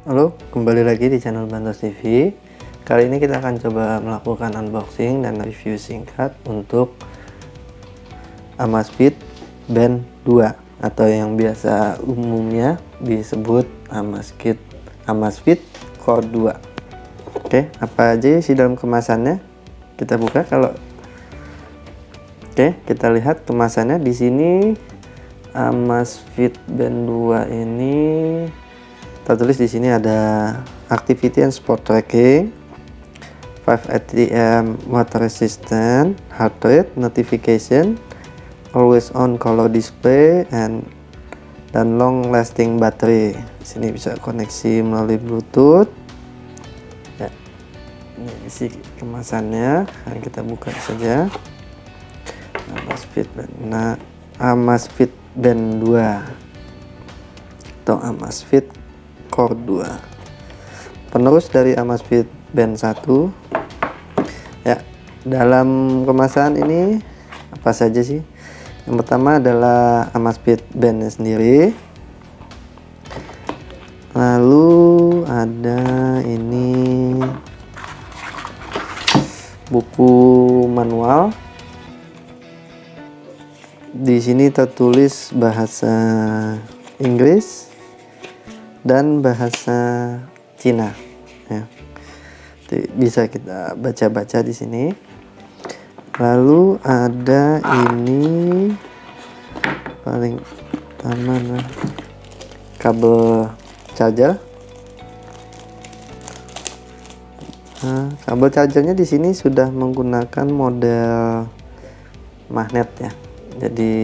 Halo, kembali lagi di channel Bantos TV. Kali ini kita akan coba melakukan unboxing dan review singkat untuk Amazfit Band 2 atau yang biasa umumnya disebut Amazfit Core 2. Oke, apa aja sih dalam kemasannya? Kita buka kita lihat kemasannya di sini. Amazfit Band 2 ini tertulis di sini ada activity and sport tracking, 5 ATM water resistant, heart rate notification, always on color display, dan long lasting battery. Di sini bisa koneksi melalui Bluetooth. Ya, ini isi kemasannya. Nah, kita buka saja. Amazfit Band 2 atau Amazfit Core 2, penerus dari Amazfit Band 1. Ya, dalam kemasan ini apa saja sih? Yang pertama adalah Amazfit Bandnya sendiri. Lalu ada ini buku manual. Di sini tertulis bahasa Inggris dan bahasa Cina, ya. Bisa kita baca-baca di sini. Lalu ada ini paling utama, kabel charger. Nah, kabel chargernya di sini sudah menggunakan model magnet, ya. Jadi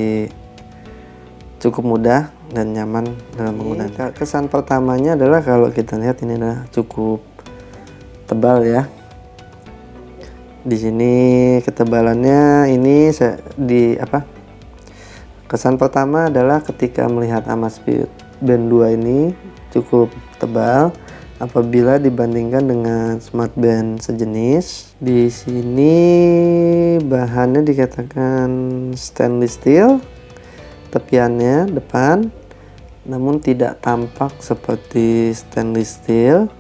cukup mudah dan nyaman dalam menggunakan. Kesan pertamanya adalah kalau kita lihat ini adalah cukup tebal, ya. Di sini ketebalannya ini kesan pertama adalah ketika melihat Amazfit Band 2 ini cukup tebal apabila dibandingkan dengan smart band sejenis. Di sini bahannya dikatakan stainless steel, tepiannya depan, namun tidak tampak seperti stainless steel.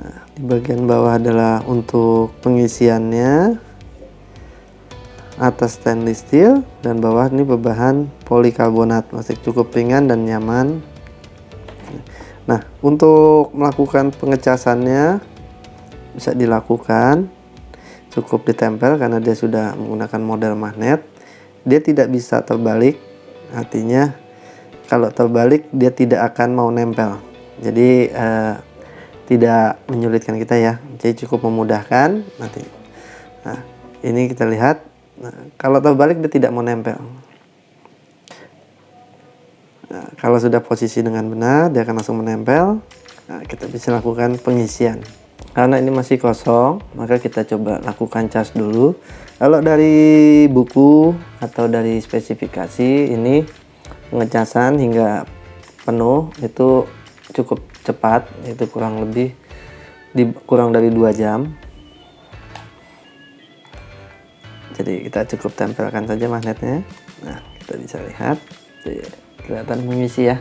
Nah, di bagian bawah adalah untuk pengisiannya, atas stainless steel dan bawah ini berbahan polikarbonat, masih cukup ringan dan nyaman. Nah, untuk melakukan pengecasannya bisa dilakukan, cukup ditempel karena dia sudah menggunakan model magnet. Dia tidak bisa terbalik, artinya kalau terbalik dia tidak akan mau nempel. Jadi tidak menyulitkan kita, ya. Jadi cukup memudahkan nanti. Nah, ini kita lihat. Nah, kalau terbalik dia tidak mau nempel. Nah, kalau sudah posisi dengan benar dia akan langsung menempel. Nah, kita bisa lakukan pengisian. Karena ini masih kosong, maka kita coba lakukan cas dulu. Kalau dari buku atau dari spesifikasi ini pengecasan hingga penuh itu cukup cepat, itu kurang dari 2 jam. Jadi kita cukup tempelkan saja magnetnya. Nah, kita bisa lihat kelihatan mengisi, ya.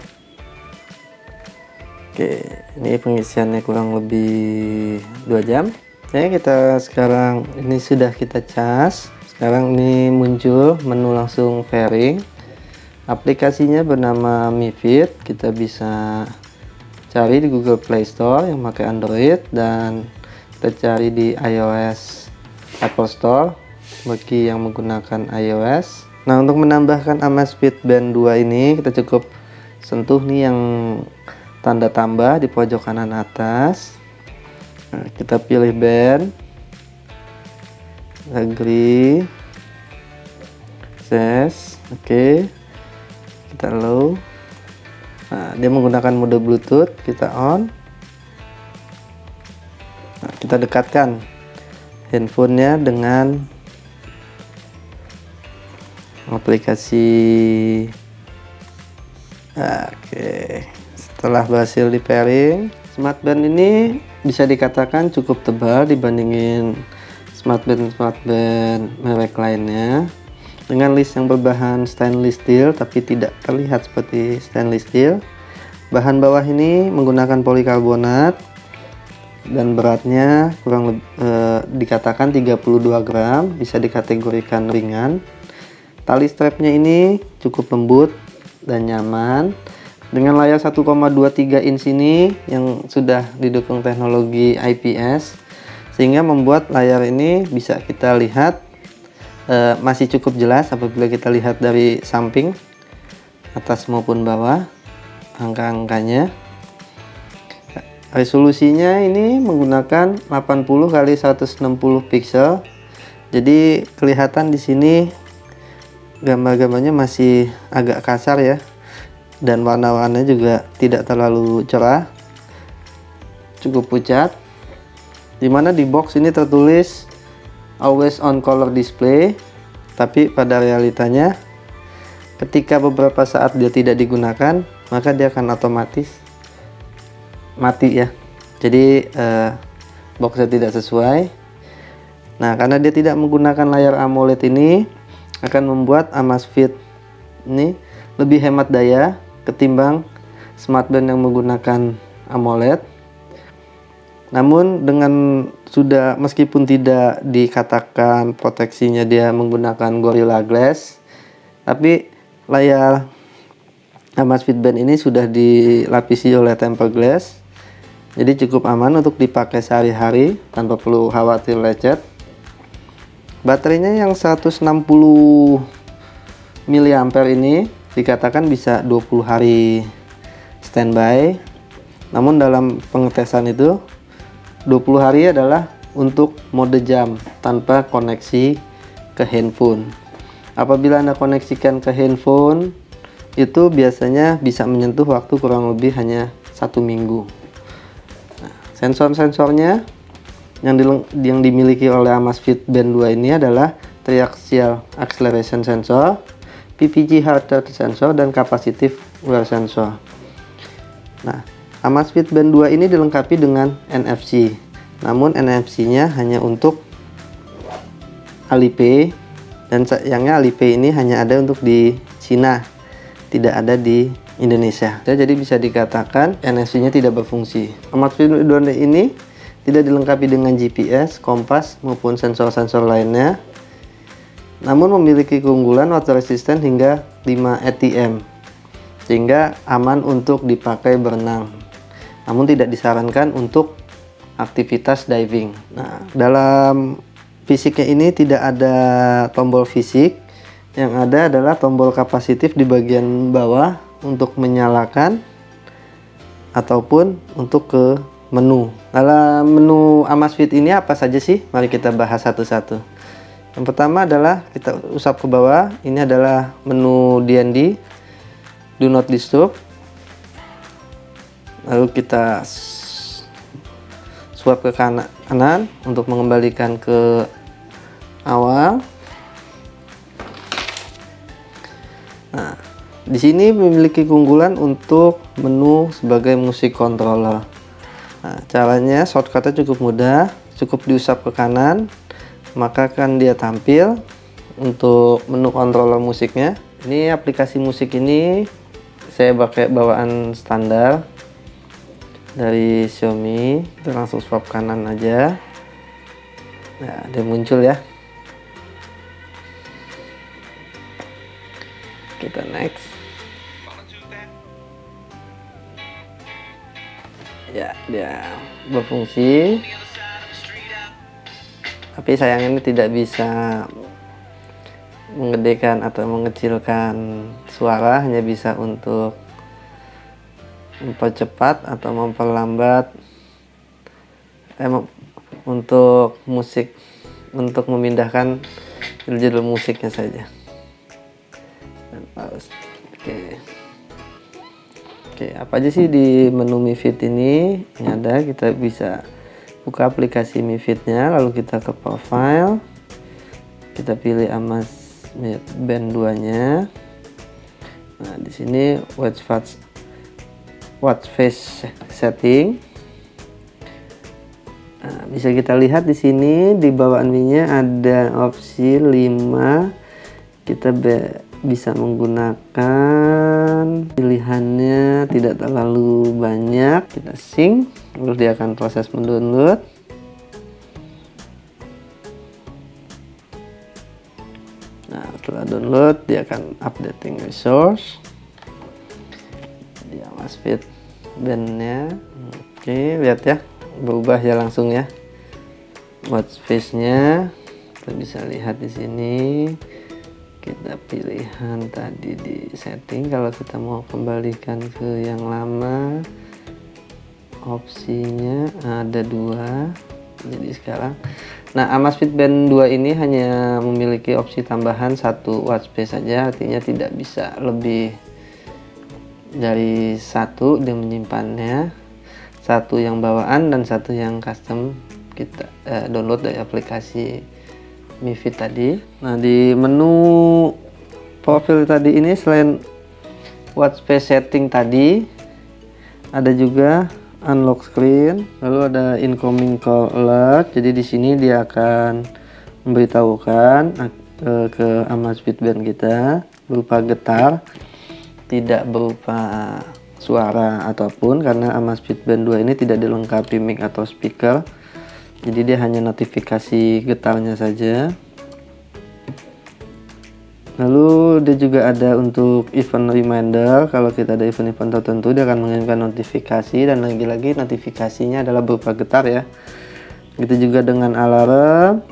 Oke, ini pengisiannya kurang lebih 2 jam. Kita sekarang ini sudah kita cas. Sekarang ini muncul menu langsung pairing. Aplikasinya bernama Mi Fit. Kita bisa cari di Google Play Store yang pakai Android, dan kita cari di iOS Apple Store bagi yang menggunakan iOS. Nah, untuk menambahkan Amazfit Band 2 ini kita cukup sentuh nih yang tanda tambah di pojok kanan atas. Nah, kita pilih band, agree, yes, oke. Kita allow. Nah, dia menggunakan mode Bluetooth, kita on. Nah, kita dekatkan handphonenya dengan aplikasi. Oke, setelah berhasil di pairing, smart band ini bisa dikatakan cukup tebal dibandingin smart band merek lainnya. dengan list yang berbahan stainless steel tapi tidak terlihat seperti stainless steel. Bahan bawah ini menggunakan polikarbonat dan beratnya dikatakan 32 gram, bisa dikategorikan ringan. Tali strapnya ini cukup lembut dan nyaman. Dengan layar 1,23 inch ini yang sudah didukung teknologi IPS, sehingga membuat layar ini bisa kita lihat masih cukup jelas apabila kita lihat dari samping, atas maupun bawah, angka-angkanya. Resolusinya ini menggunakan 80 kali 160 pixel. Jadi kelihatan di sini gambar-gambarnya masih agak kasar ya. Dan warna-warnanya juga tidak terlalu cerah. Cukup pucat. Dimana di box ini tertulis always on color display. Tapi pada realitanya ketika beberapa saat dia tidak digunakan, maka dia akan otomatis mati ya. Jadi boxnya tidak sesuai. Nah, karena dia tidak menggunakan layar AMOLED ini, akan membuat Amazfit ini lebih hemat daya ketimbang smartband yang menggunakan AMOLED. Namun dengan meskipun tidak dikatakan proteksinya dia menggunakan Gorilla Glass, tapi layar Amazfit Band ini sudah dilapisi oleh tempered glass. Jadi cukup aman untuk dipakai sehari-hari tanpa perlu khawatir lecet. Baterainya yang 160 mAh ini dikatakan bisa 20 hari standby. Namun dalam pengetesan itu 20 hari adalah untuk mode jam tanpa koneksi ke handphone. Apabila Anda koneksikan ke handphone, itu biasanya bisa menyentuh waktu kurang lebih hanya 1 minggu. Sensor-sensornya yang dimiliki oleh Amazfit Band 2 ini adalah triaxial acceleration sensor, PPG heart rate sensor, dan capacitive wear sensor. Nah, Amazfit Band 2 ini dilengkapi dengan NFC. Namun NFC-nya hanya untuk Alipay, dan sayangnya Alipay ini hanya ada untuk di Cina, tidak ada di Indonesia. Jadi bisa dikatakan NFC-nya tidak berfungsi. Amazfit Band 2 ini tidak dilengkapi dengan GPS, kompas, maupun sensor-sensor lainnya. Namun memiliki keunggulan water resistant hingga 5 ATM, sehingga aman untuk dipakai berenang. Namun tidak disarankan untuk aktivitas diving. Nah, dalam fisiknya ini tidak ada tombol fisik. Yang ada adalah tombol kapasitif di bagian bawah untuk menyalakan ataupun untuk ke menu. Dalam menu Amazfit ini apa saja sih? Mari kita bahas satu-satu. Yang pertama adalah kita usap ke bawah. Ini adalah menu DND, Do Not Disturb. Lalu kita swipe ke kanan untuk mengembalikan ke awal. Nah, di sini memiliki keunggulan untuk menu sebagai musik controller. Nah, caranya shortcutnya cukup mudah, cukup diusap ke kanan, maka akan dia tampil untuk menu controller musiknya. Ini aplikasi musik ini saya pakai bawaan standar dari Xiaomi. Kita langsung swipe kanan aja. Nah, dia muncul ya. Kita next. Ya, dia berfungsi. Tapi sayangnya ini tidak bisa mengedekan atau mengecilkan suara, hanya bisa untuk mempercepat atau memperlambat untuk musik, untuk memindahkan judul musiknya saja. Dan pause. Oke, apa aja sih di menu Mi Fit ini? Ini ada, kita bisa buka aplikasi Mi Fit-nya, lalu kita ke profile, kita pilih Amazfit Band 2-nya. Nah, di sini watch face setting. Nah, bisa kita lihat di sini di bawaan Mi-nya ada opsi 5. Kita bisa menggunakan pilihannya tidak terlalu banyak. Kita sync, lalu dia akan proses mendownload. Nah, setelah download dia akan updating resource. Dia Amazfit bandnya. Oke, lihat ya, berubah ya langsung ya. Watch face-nya kita bisa lihat di sini. Kita pilihan tadi di setting, kalau kita mau kembalikan ke yang lama, opsinya ada 2. Jadi sekarang, nah Amazfit Band 2 ini hanya memiliki opsi tambahan 1 watch face saja, artinya tidak bisa lebih dari 1 dia menyimpannya. 1 yang bawaan dan 1 yang custom kita download dari aplikasi Mi Fit tadi. Nah, di menu profil tadi ini selain watch face setting tadi, ada juga unlock screen, lalu ada incoming call alert. Jadi di sini dia akan memberitahukan ke Amazfit Band kita berupa getar, tidak berupa suara ataupun, karena Amazfit Band 2 ini tidak dilengkapi mic atau speaker. Jadi dia hanya notifikasi getarnya saja. Lalu dia juga ada untuk event reminder. Kalau kita ada event-event tertentu, dia akan mengirimkan notifikasi, dan lagi-lagi notifikasinya adalah berupa getar ya. Gitu juga dengan alarm.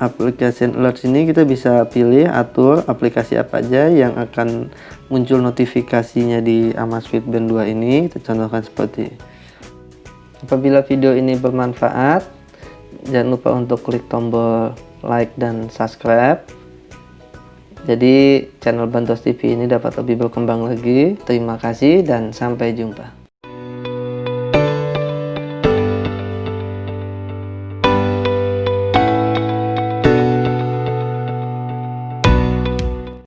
Application alert ini kita bisa pilih atur aplikasi apa aja yang akan muncul notifikasinya di Amazfit Band 2 ini. Kita contohkan seperti, apabila video ini bermanfaat, jangan lupa untuk klik tombol like dan subscribe. Jadi channel Bantos TV ini dapat lebih berkembang lagi. Terima kasih dan sampai jumpa.